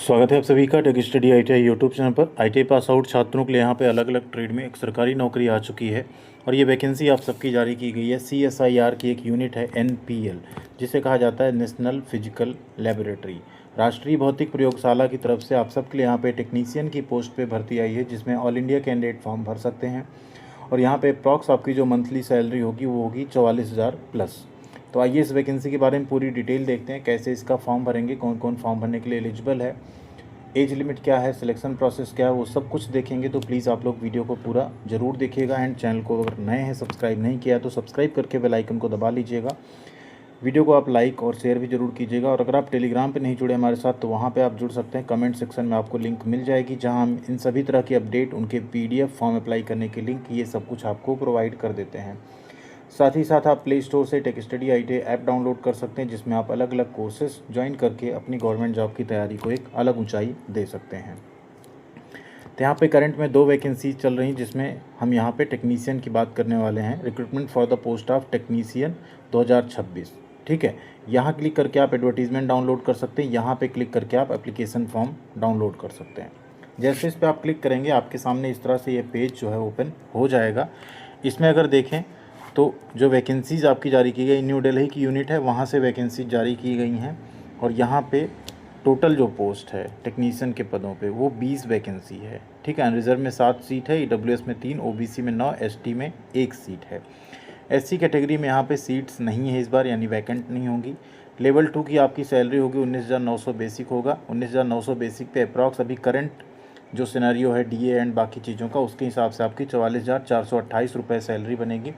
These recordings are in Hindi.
स्वागत है आप सभी का tech study ITI YouTube channel पर। ITI पास आउट छात्रों के लिए यहाँ पे अलग अलग ट्रेड में एक सरकारी नौकरी आ चुकी है और ये वैकेंसी आप सबकी जारी की गई है। CSIR की एक यूनिट है NPL, जिसे कहा जाता है नेशनल फिजिकल लेबोरेटरी, राष्ट्रीय भौतिक प्रयोगशाला की तरफ से आप सबके लिए यहाँ पे टेक्नीशियन की पोस्ट पे भर्ती आई है, जिसमें ऑल इंडिया कैंडिडेट फॉर्म भर सकते हैं। और यहाँ पे अप्रॉक्स आपकी जो मंथली सैलरी होगी वो होगी 44,000 प्लस। तो आइए इस वैकेंसी के बारे में पूरी डिटेल देखते हैं, कैसे इसका फॉर्म भरेंगे, कौन कौन फॉर्म भरने के लिए एलिजिबल है, एज लिमिट क्या है, सिलेक्शन प्रोसेस क्या है, वो सब कुछ देखेंगे। तो प्लीज़ आप लोग वीडियो को पूरा ज़रूर देखिएगा एंड चैनल को अगर नए हैं सब्सक्राइब नहीं किया तो सब्सक्राइब करके बेल आइकन को दबा लीजिएगा। वीडियो को आप लाइक और शेयर भी ज़रूर कीजिएगा। और अगर आप टेलीग्राम पे नहीं जुड़े हमारे साथ तो वहाँ पे आप जुड़ सकते हैं। कमेंट सेक्शन में आपको लिंक मिल जाएगी, जहाँ हम इन सभी तरह की अपडेट, उनके PDF फॉर्म अप्लाई करने के लिंक, ये सब कुछ आपको प्रोवाइड कर देते हैं। साथ ही साथ आप प्ले स्टोर से tech study ITI app download कर सकते हैं, जिसमें आप अलग अलग कोर्सेज ज्वाइन करके अपनी गवर्नमेंट जॉब की तैयारी को एक अलग ऊंचाई दे सकते हैं। तो यहाँ पे करंट में 2 वैकेंसी चल रही हैं, जिसमें हम यहाँ पे टेक्नीशियन की बात करने वाले हैं। Recruitment for the post of technician 2026, ठीक है। यहाँ क्लिक करके आप एडवर्टीजमेंट डाउनलोड कर सकते हैं। यहाँ पे क्लिक करके आप एप्लीकेशन फॉर्म डाउनलोड कर सकते हैं। जैसे इस पर आप क्लिक करेंगे आपके सामने इस तरह से ये पेज जो है ओपन हो जाएगा। इसमें अगर देखें तो जो वैकेंसीज़ आपकी जारी की गई, न्यू दिल्ली की यूनिट है, वहाँ से वैकेंसी जारी की गई हैं। और यहाँ पे टोटल जो पोस्ट है टेक्नीशियन के पदों पे वो 20 वैकेंसी है, ठीक है। रिजर्व में 7 सीट है, EWS में 3, OBC में 9, ST में 1 सीट है। SC कैटेगरी में यहाँ पे सीट्स नहीं है इस बार, यानी वैकेंट नहीं होंगी। लेवल 2 की आपकी सैलरी होगी 19,900 बेसिक होगा। 19,900 बेसिक पे अप्रॉक्स अभी करंट जो सिनेरियो है DA एंड बाकी चीज़ों का, उसके हिसाब से आपकी 44,428 रुपये सैलरी बनेगी,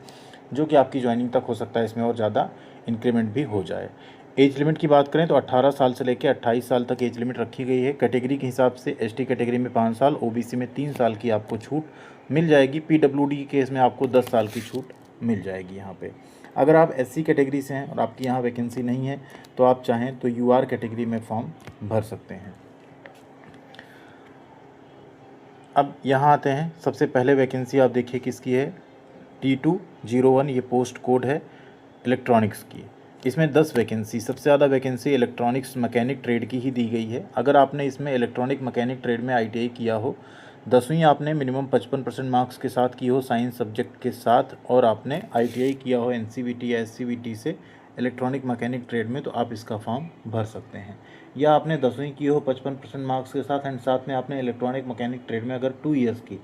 जो कि आपकी ज्वाइनिंग तक हो सकता है इसमें और ज़्यादा इंक्रीमेंट भी हो जाए। एज लिमिट की बात करें तो 18 साल से लेकर 28 साल तक एज लिमिट रखी गई है। कैटेगरी के हिसाब से ST कैटेगरी में 5 साल, OBC में 3 साल की आपको छूट मिल जाएगी। PWD केस में आपको 10 साल की छूट मिल जाएगी। यहाँ पे अगर आप SC कैटेगरी से हैं और आपकी यहाँ वैकेंसी नहीं है तो आप चाहें तो UR कैटेगरी में फॉर्म भर सकते हैं। अब यहाँ आते हैं, सबसे पहले वैकेंसी आप देखिए किसकी है, T201, ये पोस्ट कोड है इलेक्ट्रॉनिक्स की। इसमें 10 वैकेंसी, सबसे ज़्यादा वैकेंसी इलेक्ट्रॉनिक्स मैकेनिक ट्रेड की ही दी गई है। अगर आपने इसमें इलेक्ट्रॉनिक मैकेनिक ट्रेड में ITI किया हो, 10वीं आपने मिनिमम 55% मार्क्स के साथ की हो साइंस सब्जेक्ट के साथ, और आपने ITI किया हो NCVT या SCVT से इलेक्ट्रॉनिक मैकेनिक ट्रेड में, तो आप इसका फॉर्म भर सकते हैं। या आपने 10वीं की हो 55% मार्क्स के साथ एंड साथ में आपने इलेक्ट्रॉनिक मैकेनिक ट्रेड में अगर 2 ईयर्स की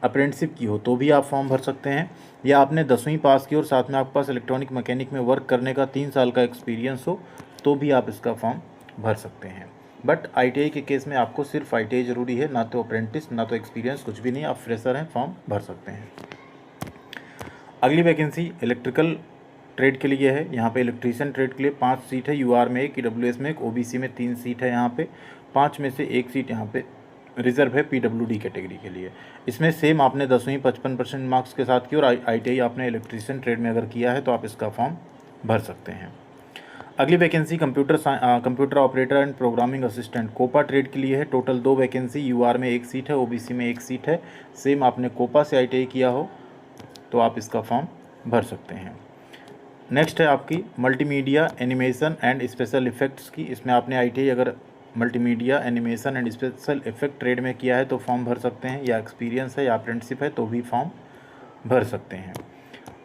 अप्रेंटिसशिप की हो तो भी आप फॉर्म भर सकते हैं। या आपने 10वीं पास की और साथ में आपके पास इलेक्ट्रॉनिक मैकेनिक में वर्क करने का 3 साल का एक्सपीरियंस हो तो भी आप इसका फॉर्म भर सकते हैं। बट ITI के केस में आपको सिर्फ ITI ज़रूरी है, ना तो अप्रेंटिस ना तो एक्सपीरियंस, कुछ भी नहीं, आप फ्रेशर हैं, फॉर्म भर सकते हैं। अगली वैकेंसी इलेक्ट्रिकल ट्रेड के लिए है। यहाँ पे इलेक्ट्रीशियन ट्रेड के लिए 5 सीट है, UR में 1, EWS में 1, OBC में 3 सीट है। यहाँ पे 5 में से 1 सीट यहाँ पे रिजर्व है PWD कैटेगरी के लिए। इसमें सेम आपने 10वीं 55% मार्क्स के साथ की और ITI आपने इलेक्ट्रीशियन ट्रेड में अगर किया है तो आप इसका फॉर्म भर सकते हैं। अगली vacancy computer operator and programming assistant COPA trade के लिए है। टोटल 2 वैकेंसी, UR में 1 सीट है, OBC में 1 सीट है। सेम आपने कोपा से ITI किया हो तो आप इसका फॉर्म भर सकते हैं। नेक्स्ट है आपकी multimedia animation and special effects की। इसमें आपने ITI अगर multimedia animation and special effect trade में किया है तो फॉर्म भर सकते हैं, या एक्सपीरियंस है या अप्रेंटिसशिप है तो भी फॉर्म भर सकते हैं।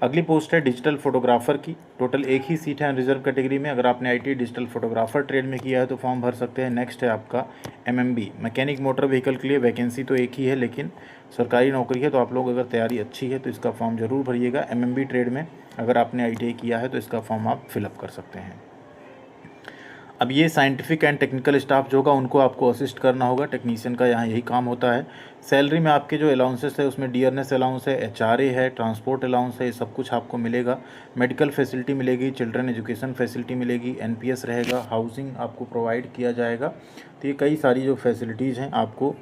अगली पोस्ट है डिजिटल फोटोग्राफर की। टोटल 1 ही सीट है रिजर्व कैटेगरी में। अगर आपने ITI डिजिटल फोटोग्राफर ट्रेड में किया है तो फॉर्म भर सकते हैं। नेक्स्ट है आपका MMB मैकेनिक मोटर व्हीकल के लिए। वैकेंसी तो 1 ही है लेकिन सरकारी नौकरी है, तो आप लोग अगर तैयारी अच्छी है तो इसका फॉर्म ज़रूर भरिएगा। MMB ट्रेड में अगर आपने ITI किया है तो इसका फॉर्म आप फिलअप कर सकते हैं। अब ये साइंटिफिक एंड टेक्निकल स्टाफ जो होगा उनको आपको असिस्ट करना होगा, टेक्नीशियन का यहाँ यही काम होता है। सैलरी में आपके जो अलाउंसेस है उसमें डियरनेस अलाउंस है, HRA है, ट्रांसपोर्ट अलाउंस है, ये सब कुछ आपको मिलेगा। मेडिकल फैसिलिटी मिलेगी, चिल्ड्रन एजुकेशन फैसिलिटी मिलेगी, NPS रहेगा, हाउसिंग आपको प्रोवाइड किया जाएगा। तो ये कई सारी जो फैसिलिटीज़ हैं आपको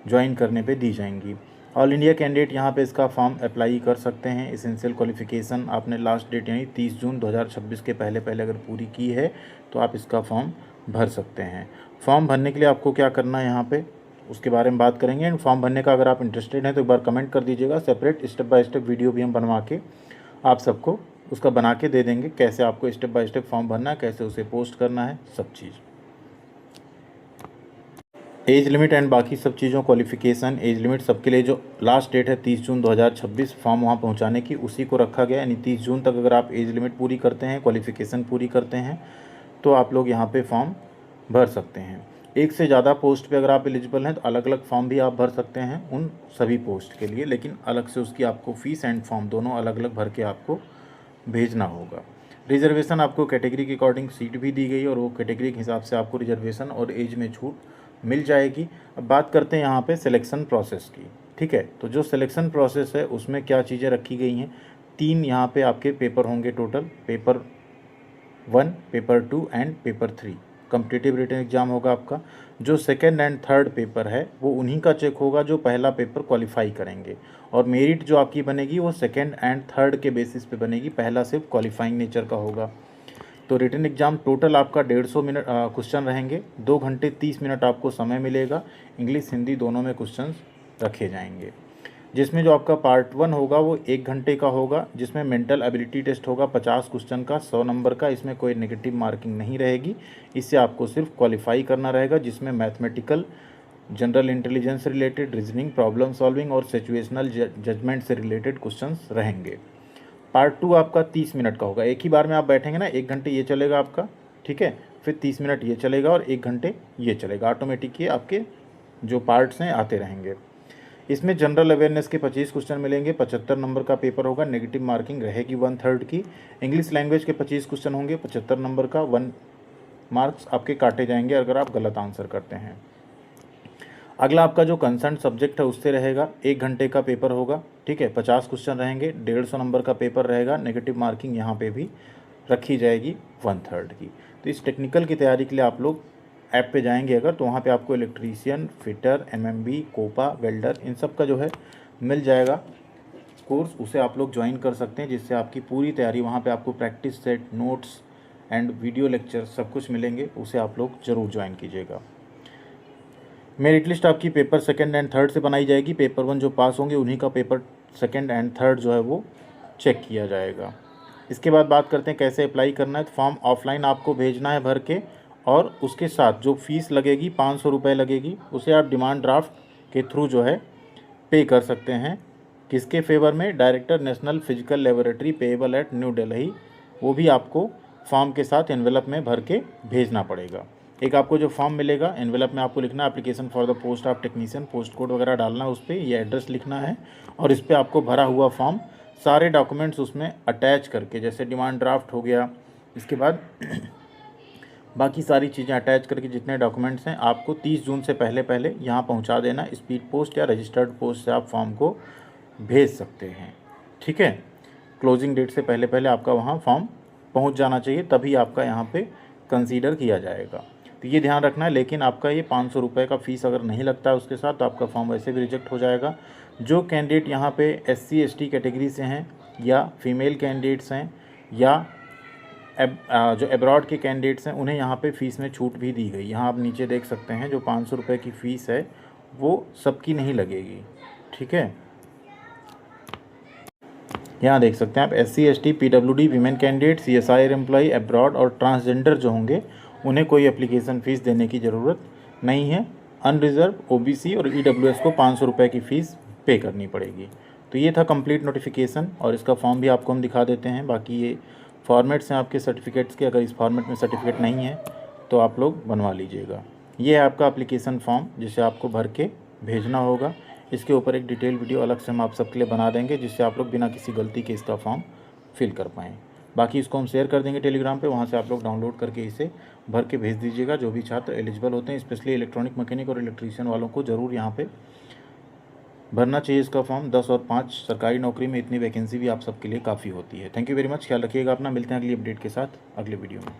ज्वाइन करने पे दी जाएंगी। ऑल इंडिया कैंडिडेट यहाँ पे इसका फॉर्म अप्लाई कर सकते हैं। एसेंशियल क्वालिफिकेशन आपने लास्ट डेट यानी 30 जून 2026 के पहले अगर पूरी की है तो आप इसका फॉर्म भर सकते हैं। फॉर्म भरने के लिए आपको क्या करना है यहाँ पे उसके बारे में बात करेंगे। एंड फॉर्म भरने का अगर आप इंटरेस्टेड हैं तो एक बार कमेंट कर दीजिएगा। Separate step by step video भी हम बनवा के आप सबको उसका बना के दे देंगे, कैसे आपको स्टेप बाय स्टेप फॉर्म भरना है, कैसे उसे पोस्ट करना है, सब चीज़। एज लिमिट एंड बाकी सब चीज़ों, क्वालिफ़िकेशन, एज लिमिट सबके लिए जो लास्ट डेट है 30 जून 2026 फॉर्म वहाँ पहुँचाने की, उसी को रखा गया। यानी 30 जून तक अगर आप एज लिमिट पूरी करते हैं, क्वालिफ़िकेशन पूरी करते हैं, तो आप लोग यहाँ पे फॉर्म भर सकते हैं। एक से ज़्यादा पोस्ट पे अगर आप एलिजिबल हैं तो अलग अलग फॉर्म भी आप भर सकते हैं उन सभी पोस्ट के लिए, लेकिन अलग से उसकी आपको फ़ीस एंड फॉर्म दोनों अलग अलग भर के आपको भेजना होगा। रिजर्वेशन आपको कैटेगरी के अकॉर्डिंग सीट भी दी गई और वो कैटेगरी के हिसाब से आपको रिजर्वेशन और एज में छूट मिल जाएगी। अब बात करते हैं यहाँ पे सिलेक्शन प्रोसेस की। ठीक है, तो जो सिलेक्शन प्रोसेस है उसमें क्या चीज़ें रखी गई हैं, 3 यहाँ पे आपके पेपर होंगे total, paper 1, paper 2 and paper 3। Competitive written exam होगा आपका। जो सेकेंड एंड थर्ड पेपर है वो उन्हीं का चेक होगा जो पहला पेपर क्वालिफाई करेंगे, और मेरिट जो आपकी बनेगी वो सेकेंड एंड थर्ड के बेसिस पे बनेगी, पहला सिर्फ क्वालिफाइंग नेचर का होगा। तो रिटन एग्ज़ाम टोटल आपका 150 मिनट क्वेश्चन रहेंगे, 2 घंटे 30 मिनट आपको समय मिलेगा। इंग्लिश हिंदी दोनों में क्वेश्चंस रखे जाएंगे, जिसमें जो आपका पार्ट 1 होगा वो 1 घंटे का होगा, जिसमें मेंटल एबिलिटी टेस्ट होगा 50 क्वेश्चन का, 100 नंबर का। इसमें कोई नेगेटिव मार्किंग नहीं रहेगी, इससे आपको सिर्फ क्वालिफाई करना रहेगा, जिसमें मैथमेटिकल, जनरल इंटेलिजेंस से रिलेटेड, रीजनिंग, प्रॉब्लम सॉल्विंग और सिचुएशनल जजमेंट से रिलेटेड क्वेश्चंस रहेंगे। पार्ट 2 आपका 30 मिनट का होगा, एक ही बार में आप बैठेंगे ना, 1 घंटे ये चलेगा आपका, ठीक है, फिर 30 मिनट ये चलेगा और 1 घंटे ये चलेगा, ऑटोमेटिक ये आपके जो पार्ट्स हैं आते रहेंगे। इसमें जनरल अवेयरनेस के 25 क्वेश्चन मिलेंगे, 75 नंबर का पेपर होगा, नेगेटिव मार्किंग रहेगी 1/3 की। इंग्लिश लैंग्वेज के 25 क्वेश्चन होंगे, 75 नंबर का, 1 मार्क्स आपके काटे जाएंगे अगर आप गलत आंसर करते हैं। अगला आपका जो कंसर्न सब्जेक्ट है उससे रहेगा, 1 घंटे का पेपर होगा, ठीक है, 50 क्वेश्चन रहेंगे, 150 नंबर का पेपर रहेगा, नेगेटिव मार्किंग यहाँ पे भी रखी जाएगी 1/3 की। तो इस टेक्निकल की तैयारी के लिए आप लोग ऐप पे जाएंगे अगर, तो वहाँ पे आपको electrician, fitter, MMV, COPA, welder, इन सब का जो है मिल जाएगा कोर्स, उसे आप लोग ज्वाइन कर सकते हैं, जिससे आपकी पूरी तैयारी, वहाँ पे आपको practice set, notes and video lecture सब कुछ मिलेंगे, उसे आप लोग ज़रूर ज्वाइन कीजिएगा। मेरिट लिस्ट आपकी पेपर 2 एंड 3 से बनाई जाएगी, पेपर 1 जो पास होंगे उन्हीं का पेपर 2 एंड 3 जो है वो चेक किया जाएगा। इसके बाद बात करते हैं कैसे अप्लाई करना है। तो फॉर्म ऑफलाइन आपको भेजना है भर के, और उसके साथ जो फीस लगेगी 500 रुपये लगेगी, उसे आप डिमांड ड्राफ्ट के थ्रू जो है पे कर सकते हैं। किसके फेवर में? Director national physical laboratory, payable eight new Delhi. वो भी आपको फॉर्म के साथ एनवेलप में भर के भेजना पड़ेगा। एक आपको जो फॉर्म मिलेगा, एनवेलप में आपको लिखना है application for the post of technician, post code वगैरह डालना है उस पर, ये एड्रेस लिखना है, और इस पर आपको भरा हुआ फॉर्म सारे डॉक्यूमेंट्स उसमें अटैच करके, जैसे डिमांड ड्राफ्ट हो गया, इसके बाद बाकी सारी चीज़ें अटैच करके जितने डॉक्यूमेंट्स हैं आपको 30 जून से पहले पहले यहाँ पहुँचा देना। स्पीड पोस्ट या रजिस्टर्ड पोस्ट से आप फॉर्म को भेज सकते हैं, ठीक है। क्लोजिंग डेट से पहले पहले आपका वहाँ फॉर्म पहुँच जाना चाहिए, तभी आपका यहाँ पे कंसीडर किया जाएगा। तो ये ध्यान रखना है। लेकिन आपका ये 500 रुपये का फ़ीस अगर नहीं लगता है उसके साथ, तो आपका फॉर्म वैसे भी रिजेक्ट हो जाएगा। जो कैंडिडेट यहाँ पे SC ST कैटेगरी से हैं, या फीमेल कैंडिडेट्स हैं, या जो एब्रॉड के कैंडिडेट्स हैं, उन्हें यहाँ पे फ़ीस में छूट भी दी गई। यहाँ आप नीचे देख सकते हैं, जो 500 रुपये की फ़ीस है वो सबकी नहीं लगेगी, ठीक है। यहाँ देख सकते हैं आप SC ST PWD women candidate, CSIR employee, abroad और ट्रांसजेंडर जो होंगे उन्हें कोई एप्लीकेशन फ़ीस देने की ज़रूरत नहीं है। अनरिजर्व, OBC और EWS को 500 रुपये की फ़ीस पे करनी पड़ेगी। तो ये था कंप्लीट नोटिफिकेशन, और इसका फॉर्म भी आपको हम दिखा देते हैं। बाकी ये फॉर्मेट्स हैं आपके सर्टिफिकेट्स के, अगर इस फॉर्मेट में सर्टिफिकेट नहीं है तो आप लोग बनवा लीजिएगा। ये है आपका एप्लीकेशन फॉर्म, जिसे आपको भर के भेजना होगा। इसके ऊपर एक डिटेल वीडियो अलग से हम आप सबके लिए बना देंगे, जिससे आप लोग बिना किसी गलती के इसका फॉर्म फिल कर पाएँ। बाकी इसको हम शेयर कर देंगे टेलीग्राम पे, वहाँ से आप लोग डाउनलोड करके इसे भर के भेज दीजिएगा। जो भी छात्र एलिजिबल होते हैं, स्पेशली इलेक्ट्रॉनिक मैकेनिक और इलेक्ट्रीशियन वालों को ज़रूर यहाँ पे भरना चाहिए इसका फॉर्म। 10 और 5 सरकारी नौकरी में इतनी वैकेंसी भी आप सबके लिए काफ़ी होती है। थैंक यू वेरी मच, ख्याल रखिएगा अपना। मिलते हैं अगली अपडेट के साथ अगले वीडियो में।